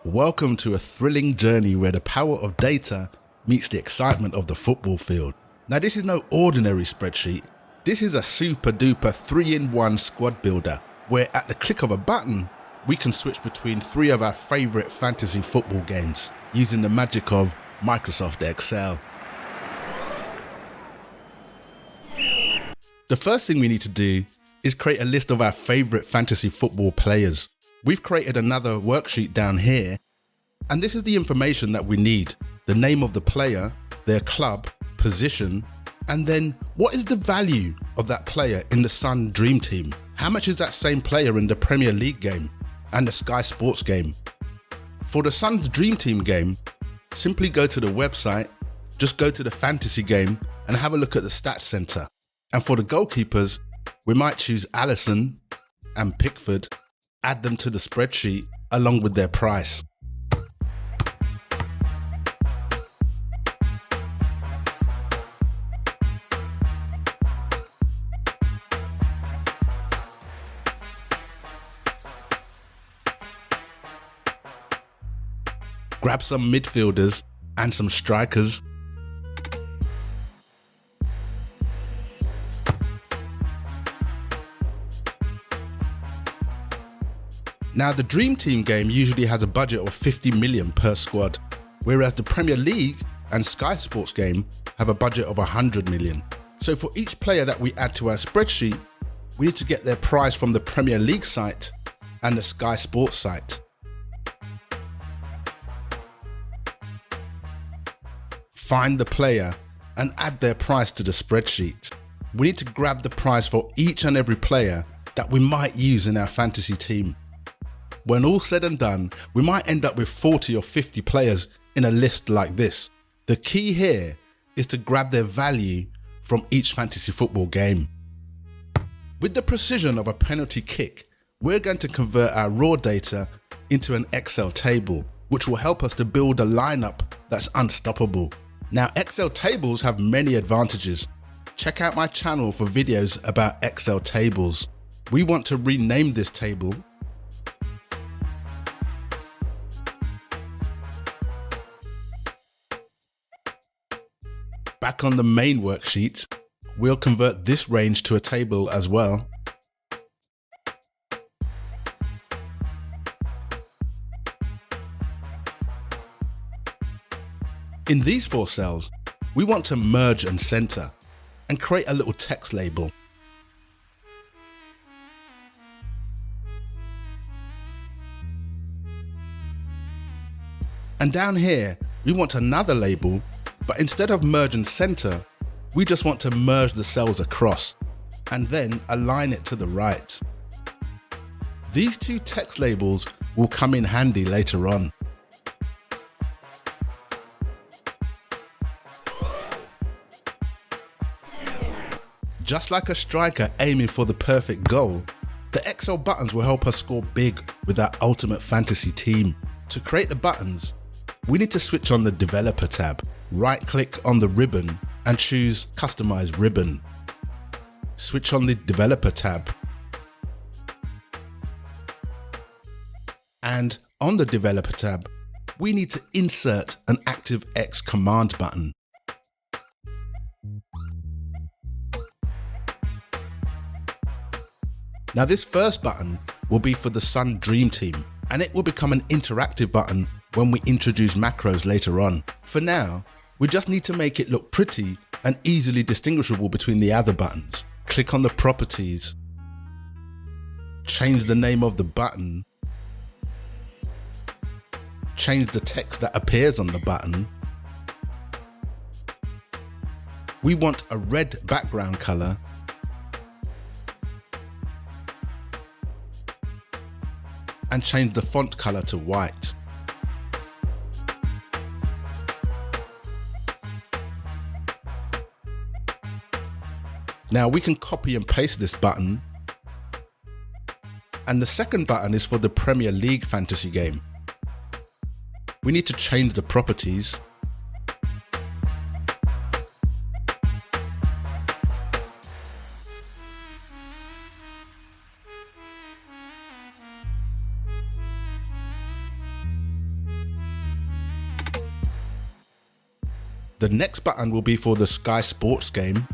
Welcome to a thrilling journey where the power of data meets the excitement of the football field. Now, this is no ordinary spreadsheet. This is a super duper 3-in-1 squad builder where at the click of a button, we can switch between 3 of our favorite fantasy football games using the magic of Microsoft Excel. The first thing we need to do is create a list of our favorite fantasy football players. We've created another worksheet down here, and this is the information that we need. The name of the player, their club, position, and then what is the value of that player in the Sun Dream Team? How much is that same player in the Premier League game and the Sky Sports game? For the Sun's Dream Team game, simply go to the website, just go to the fantasy game and have a look at the stats center. And for the goalkeepers, we might choose Alisson and Pickford, add them to the spreadsheet along with their price. Grab some midfielders and some strikers. Now, the Dream Team game usually has a budget of 50 million per squad, whereas the Premier League and Sky Sports game have a budget of 100 million. So for each player that we add to our spreadsheet, we need to get their price from the Premier League site and the Sky Sports site. Find the player and add their price to the spreadsheet. We need to grab the price for each and every player that we might use in our fantasy team. When all said and done, we might end up with 40 or 50 players in a list like this. The key here is to grab their value from each fantasy football game. With the precision of a penalty kick, we're going to convert our raw data into an Excel table, which will help us to build a lineup that's unstoppable. Now, Excel tables have many advantages. Check out my channel for videos about Excel tables. We want to rename this table back on the main worksheet. We'll convert this range to a table as well. In these 4 cells, we want to merge and center and create a little text label. And down here, we want another label, but instead of merge and center, we just want to merge the cells across and then align it to the right. These 2 text labels will come in handy later on. Just like a striker aiming for the perfect goal, the Excel buttons will help us score big with our ultimate fantasy team. To create the buttons, we need to switch on the Developer tab. Right-click on the ribbon and choose Customize Ribbon. Switch on the Developer tab. And on the Developer tab, we need to insert an ActiveX command button. Now, this first button will be for the Sun Dream Team, and it will become an interactive button when we introduce macros later on. For now, we just need to make it look pretty and easily distinguishable between the other buttons. Click on the properties, change the name of the button, change the text that appears on the button. We want a red background color, and change the font color to white. Now we can copy and paste this button, and the second button is for the Premier League fantasy game. We need to change the properties, The next button will be for the Sky Sports game.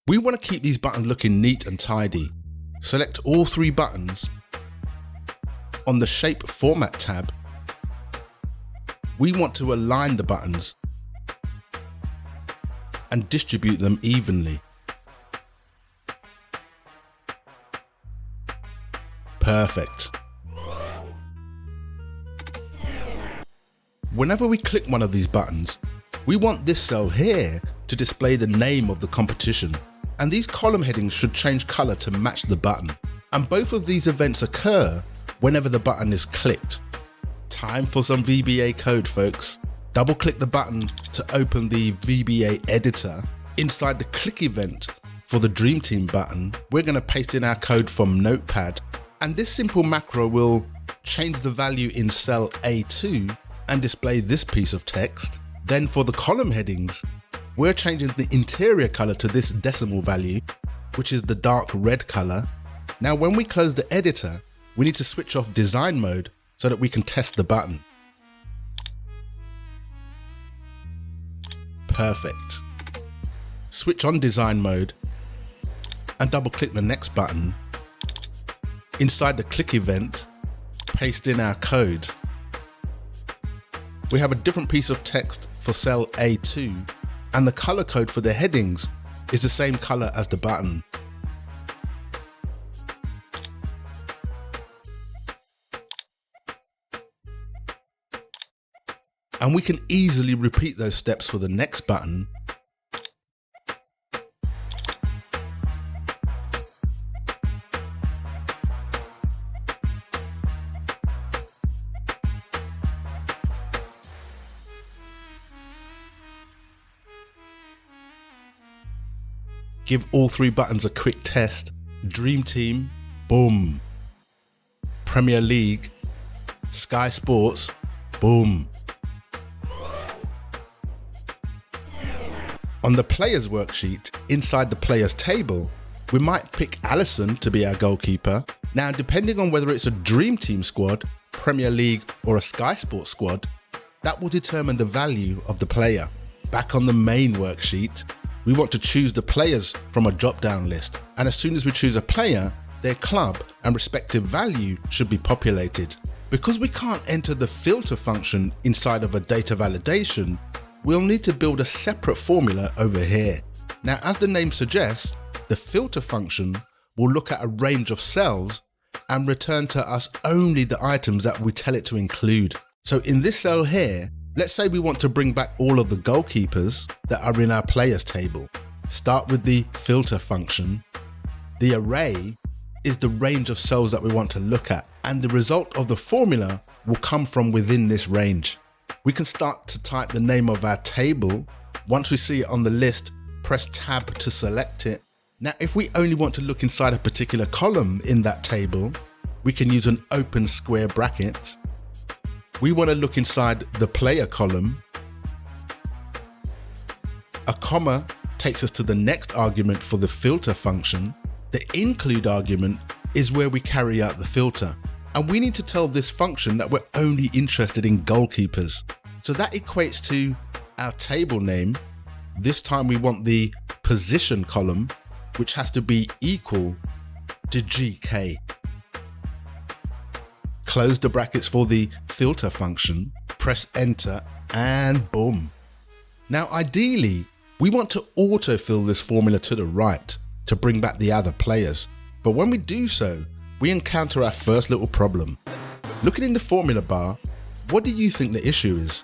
We want to keep these buttons looking neat and tidy. Select all 3 buttons. On the Shape Format tab, we want to align the buttons and distribute them evenly. Perfect. Whenever we click one of these buttons, we want this cell here to display the name of the competition. And these column headings should change color to match the button. And both of these events occur whenever the button is clicked. Time for some VBA code, folks. Double click the button to open the VBA editor. Inside the click event for the Dream Team button, we're going to paste in our code from Notepad. And this simple macro will change the value in cell A2 and display this piece of text. Then for the column headings, we're changing the interior color to this decimal value, which is the dark red color. Now, when we close the editor, we need to switch off design mode so that we can test the button. Perfect. Switch on design mode and double click the next button. Inside the click event, paste in our code. We have a different piece of text for cell A2. And the color code for the headings is the same color as the button. And we can easily repeat those steps for the next button. Give all 3 buttons a quick test. Dream Team, boom. Premier League, Sky Sports, boom. On the players worksheet, inside the players table, we might pick Allison to be our goalkeeper. Now, depending on whether it's a Dream Team squad, Premier League, or a Sky Sports squad, that will determine the value of the player. Back on the main worksheet, we want to choose the players from a drop-down list, and as soon as we choose a player, their club and respective value should be populated. Because we can't enter the filter function inside of a data validation, we'll need to build a separate formula over here. Now, as the name suggests, the filter function will look at a range of cells and return to us only the items that we tell it to include. So in this cell here, let's say we want to bring back all of the goalkeepers that are in our players table. Start with the filter function. The array is the range of cells that we want to look at, and the result of the formula will come from within this range. We can start to type the name of our table. Once we see it on the list, press tab to select it. Now, if we only want to look inside a particular column in that table, we can use an open square bracket. We want to look inside the player column. A comma takes us to the next argument for the filter function. The include argument is where we carry out the filter. And we need to tell this function that we're only interested in goalkeepers. So that equates to our table name. This time we want the position column, which has to be equal to GK. Close the brackets for the filter function, press enter, and boom. Now, ideally, we want to autofill this formula to the right to bring back the other players. But when we do so, we encounter our first little problem. Looking in the formula bar, what do you think the issue is?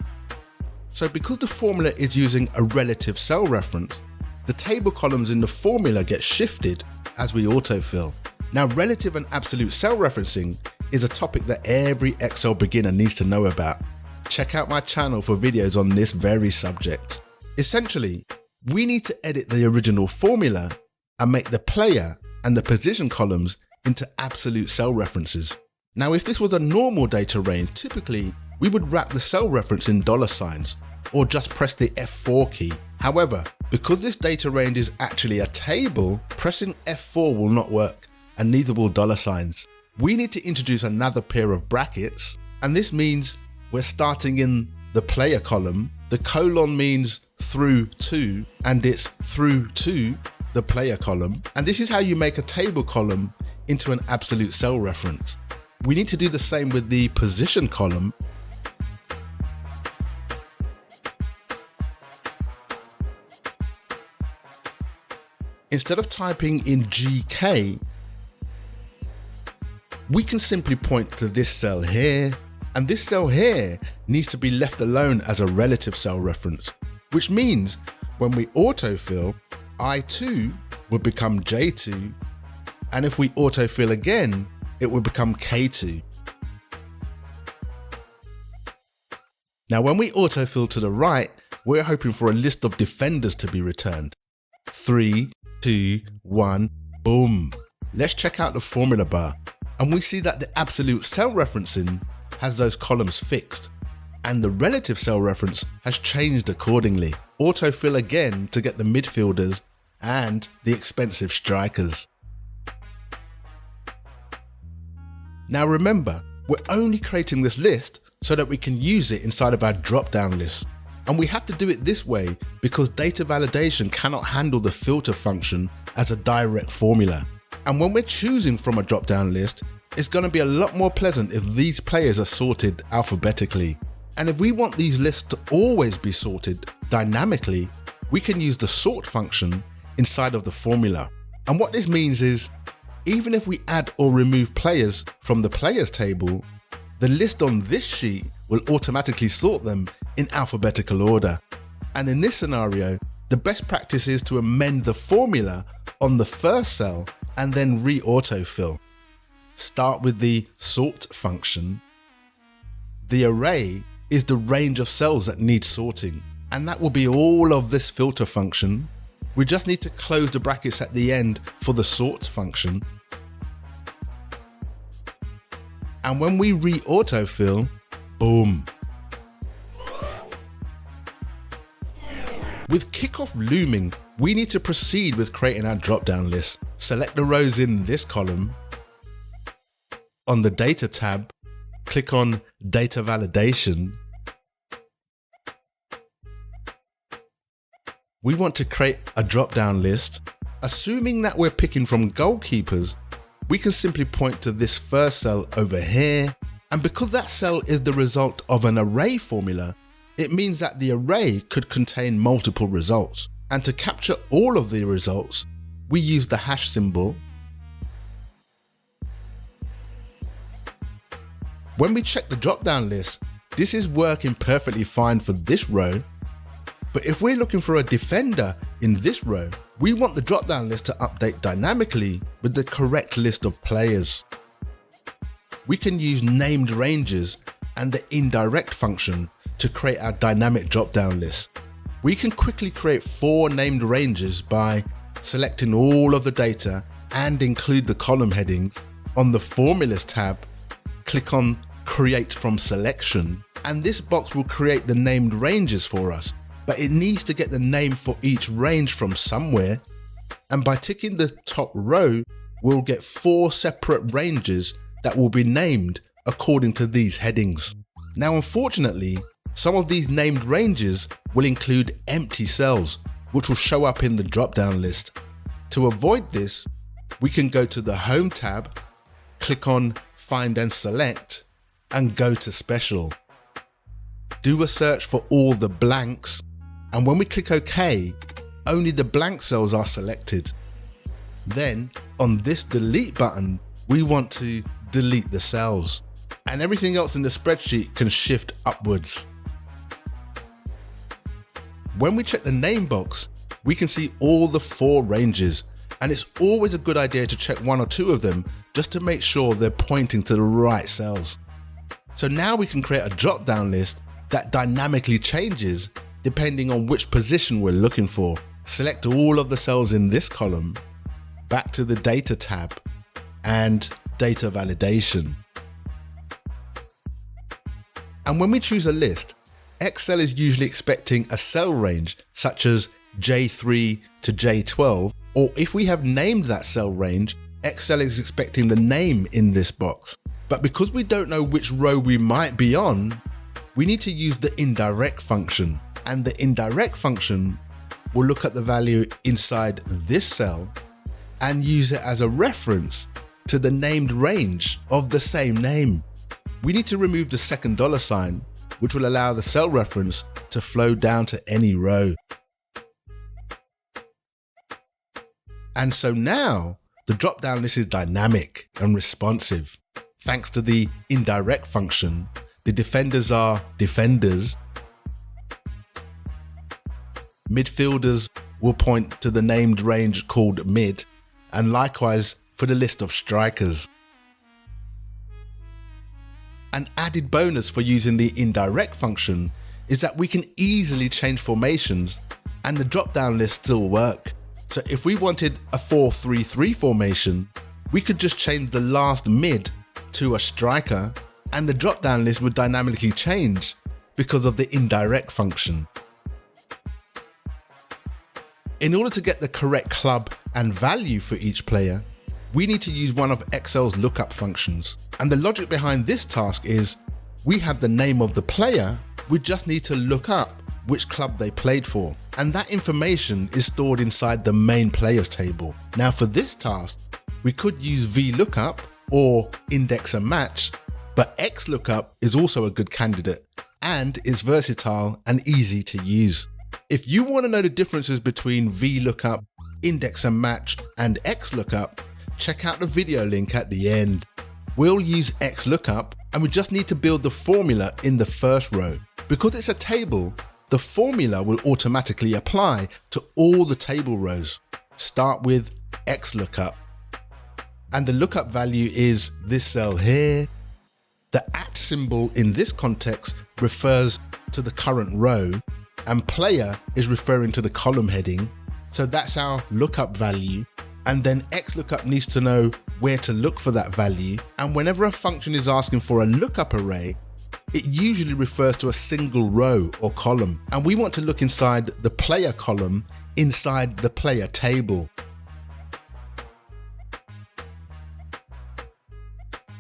So because the formula is using a relative cell reference, the table columns in the formula get shifted as we autofill. Now, relative and absolute cell referencing is a topic that every Excel beginner needs to know about. Check out my channel for videos on this very subject. Essentially, we need to edit the original formula and make the player and the position columns into absolute cell references. Now, if this was a normal data range, typically we would wrap the cell reference in $signs or just press the F4 key. However, because this data range is actually a table, pressing F4 will not work, and neither will $signs. We need to introduce another pair of brackets, and this means we're starting in the player column. The colon means through to, and it's through to the player column. And this is how you make a table column into an absolute cell reference. We need to do the same with the position column. Instead of typing in GK, we can simply point to this cell here, and this cell here needs to be left alone as a relative cell reference, which means when we autofill, I2 would become J2, and if we autofill again, it would become K2. Now, when we autofill to the right, we're hoping for a list of defenders to be returned. 3, 2, 1, boom. Let's check out the formula bar, and we see that the absolute cell referencing has those columns fixed, and the relative cell reference has changed accordingly. Autofill again to get the midfielders and the expensive strikers. Now remember, we're only creating this list so that we can use it inside of our drop-down list. And we have to do it this way because data validation cannot handle the filter function as a direct formula. And when we're choosing from a drop-down list, it's going to be a lot more pleasant if these players are sorted alphabetically. And if we want these lists to always be sorted dynamically, we can use the sort function inside of the formula. And what this means is, even if we add or remove players from the players table, the list on this sheet will automatically sort them in alphabetical order. And in this scenario, the best practice is to amend the formula on the first cell and then re-autofill. Start with the sort function. The array is the range of cells that need sorting, and that will be all of this filter function. We just need to close the brackets at the end for the sort function. And when we re-autofill, boom. With kickoff looming, we need to proceed with creating our drop-down list. Select the rows in this column. On the Data tab, click on Data Validation. We want to create a drop-down list. Assuming that we're picking from goalkeepers, we can simply point to this first cell over here. And because that cell is the result of an array formula, it means that the array could contain multiple results. And to capture all of the results, we use the hash symbol. When we check the drop-down list, this is working perfectly fine for this row. But if we're looking for a defender in this row, we want the drop-down list to update dynamically with the correct list of players. We can use named ranges and the indirect function to create our dynamic drop-down list. We can quickly create 4 named ranges by selecting all of the data and include the column headings. On the Formulas tab, click on Create from Selection, and this box will create the named ranges for us, but it needs to get the name for each range from somewhere. And by ticking the top row, we'll get 4 separate ranges that will be named according to these headings. Now, unfortunately, some of these named ranges will include empty cells, which will show up in the drop-down list. To avoid this, we can go to the Home tab, click on Find and Select, and go to Special. Do a search for all the blanks, and when we click OK, only the blank cells are selected. Then, on this Delete button, we want to delete the cells, and everything else in the spreadsheet can shift upwards. When we check the name box, we can see all the 4 ranges, and it's always a good idea to check 1 or 2 of them just to make sure they're pointing to the right cells. So now we can create a drop-down list that dynamically changes depending on which position we're looking for. Select all of the cells in this column, back to the Data tab, and data validation. And when we choose a list, Excel is usually expecting a cell range such as J3 to J12, or if we have named that cell range, Excel is expecting the name in this box. But because we don't know which row we might be on, we need to use the indirect function. And the indirect function will look at the value inside this cell and use it as a reference to the named range of the same name. We need to remove the second $sign, which will allow the cell reference to flow down to any row. And so now the drop-down list is dynamic and responsive. Thanks to the indirect function, the defenders are defenders. Midfielders will point to the named range called mid, and likewise for the list of strikers. An added bonus for using the indirect function is that we can easily change formations and the drop-down list still work. So if we wanted a 4-3-3 formation, we could just change the last mid to a striker and the drop-down list would dynamically change because of the indirect function. In order to get the correct club and value for each player, we need to use one of Excel's lookup functions. And the logic behind this task is we have the name of the player, we just need to look up which club they played for. And that information is stored inside the main players table. Now for this task, we could use VLOOKUP or index and match, but XLOOKUP is also a good candidate and is versatile and easy to use. If you want to know the differences between VLOOKUP, index and match, and XLOOKUP, check out the video link at the end. We'll use XLOOKUP and we just need to build the formula in the first row. Because it's a table, the formula will automatically apply to all the table rows. Start with XLOOKUP. And the lookup value is this cell here. The @ symbol in this context refers to the current row, and player is referring to the column heading. So that's our lookup value. And then XLOOKUP needs to know where to look for that value. And whenever a function is asking for a lookup array, it usually refers to a single row or column. And we want to look inside the player column inside the player table.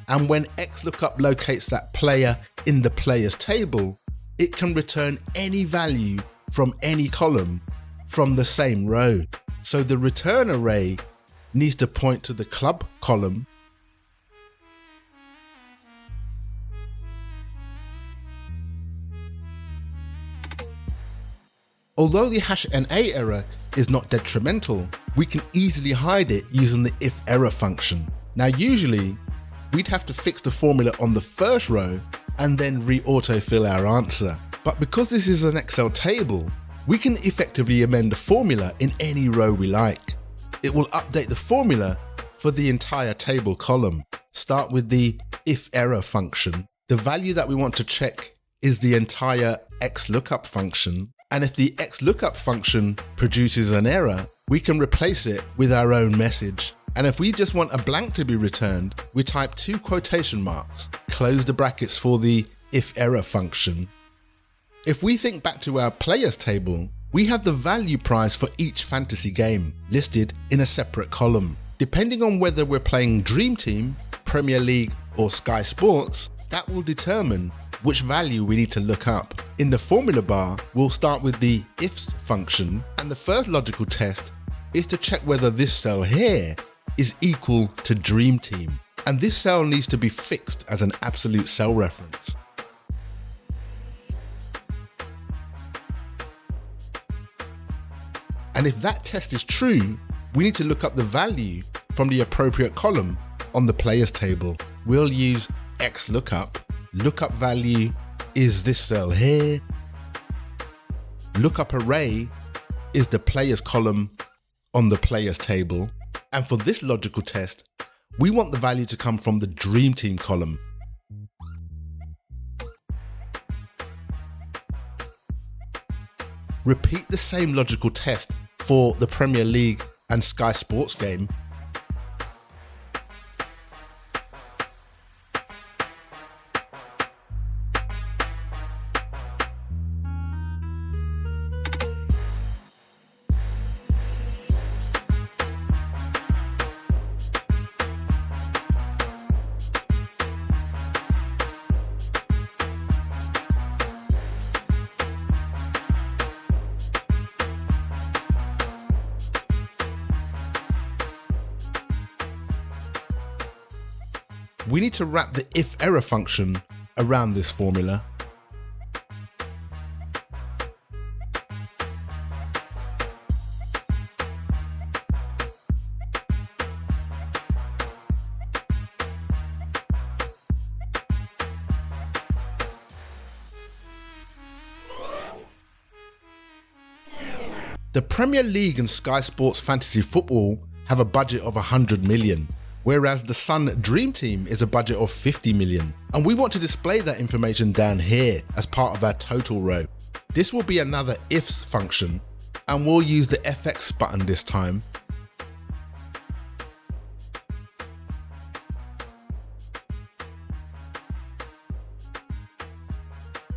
And when XLOOKUP locates that player in the players table, it can return any value from any column from the same row. So the return array needs to point to the club column, although the #NA error is not detrimental, we can easily hide it using the if error function. Now usually, we'd have to fix the formula on the first row and then re-autofill our answer. But because this is an Excel table, we can effectively amend the formula in any row we like. It will update the formula for the entire table column. Start with the if error function. The value that we want to check is the entire XLOOKUP function. And if the XLOOKUP function produces an error, we can replace it with our own message. And if we just want a blank to be returned, we type 2 quotation marks, close the brackets for the if error function. If we think back to our players table, we have the value price for each fantasy game listed in a separate column. Depending on whether we're playing Dream Team, Premier League or Sky Sports, that will determine which value we need to look up. In the formula bar, we'll start with the ifs function, and the first logical test is to check whether this cell here is equal to Dream Team. And this cell needs to be fixed as an absolute cell reference. And if that test is true, we need to look up the value from the appropriate column on the players table. We'll use XLOOKUP. Lookup value is this cell here. Lookup array is the players column on the players table. And for this logical test, we want the value to come from the Dream Team column. Repeat the same logical test for the Premier League and Sky Sports game. we need to wrap the if error function around this formula. The Premier League and Sky Sports Fantasy Football have a budget of 100 million, whereas the Sun Dream Team is a budget of 50 million. And we want to display that information down here as part of our total row. This will be another ifs function, and we'll use the FX button this time.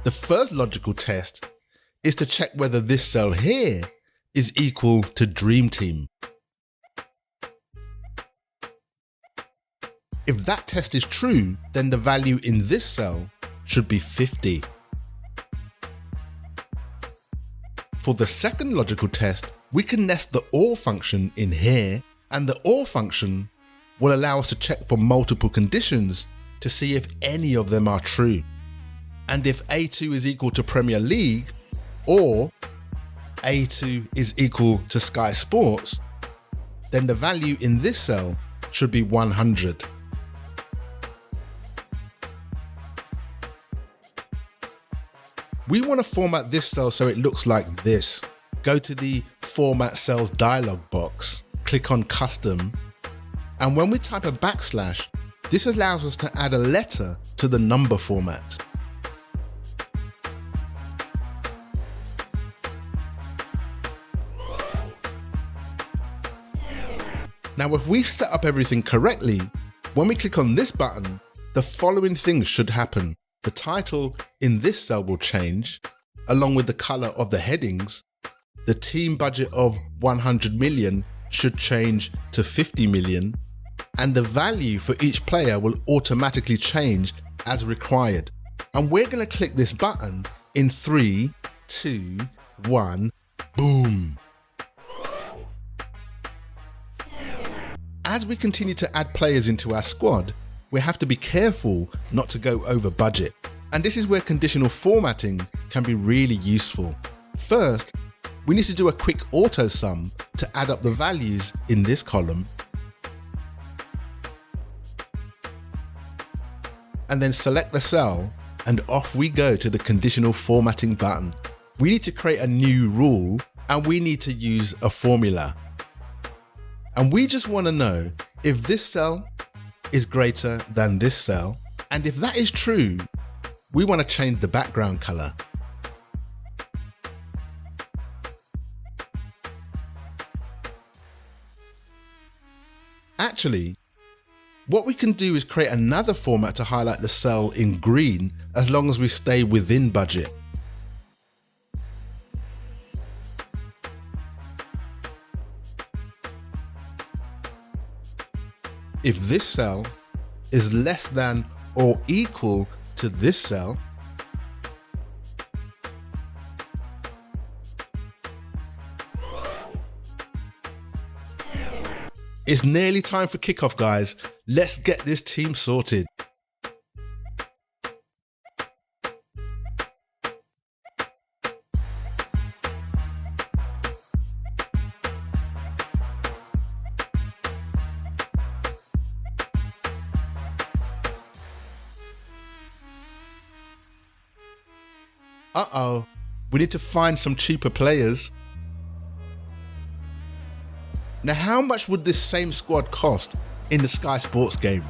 The first logical test is to check whether this cell here is equal to Dream Team. If that test is true, then the value in this cell should be 50. For the second logical test, we can nest the OR function in here, and the OR function will allow us to check for multiple conditions to see if any of them are true. And if A2 is equal to Premier League, or A2 is equal to Sky Sports, then the value in this cell should be 100. We want to format this cell so it looks like this. Go to the Format Cells dialog box, click on Custom, and when we type a backslash, this allows us to add a letter to the number format. Now, if we set up everything correctly, when we click on this button, the following things should happen. The title in this cell will change, along with the color of the headings. The team budget of 100 million should change to 50 million, and the value for each player will automatically change as required. And we're going to click this button in 3, 2, 1, boom. As we continue to add players into our squad, we have to be careful not to go over budget. And this is where conditional formatting can be really useful. First, we need to do a quick auto sum to add up the values in this column. And then select the cell, and off we go to the conditional formatting button. We need to create a new rule, and we need to use a formula. And we just want to know if this cell is greater than this cell, and if that is true, we want to change the background color. Actually, what we can do is create another format to highlight the cell in green as long as we stay within budget. If this cell is less than or equal to this cell, it's nearly time for kickoff, guys. Let's get this team sorted. Uh-oh, we need to find some cheaper players. Now, how much would this same squad cost in the Sky Sports game?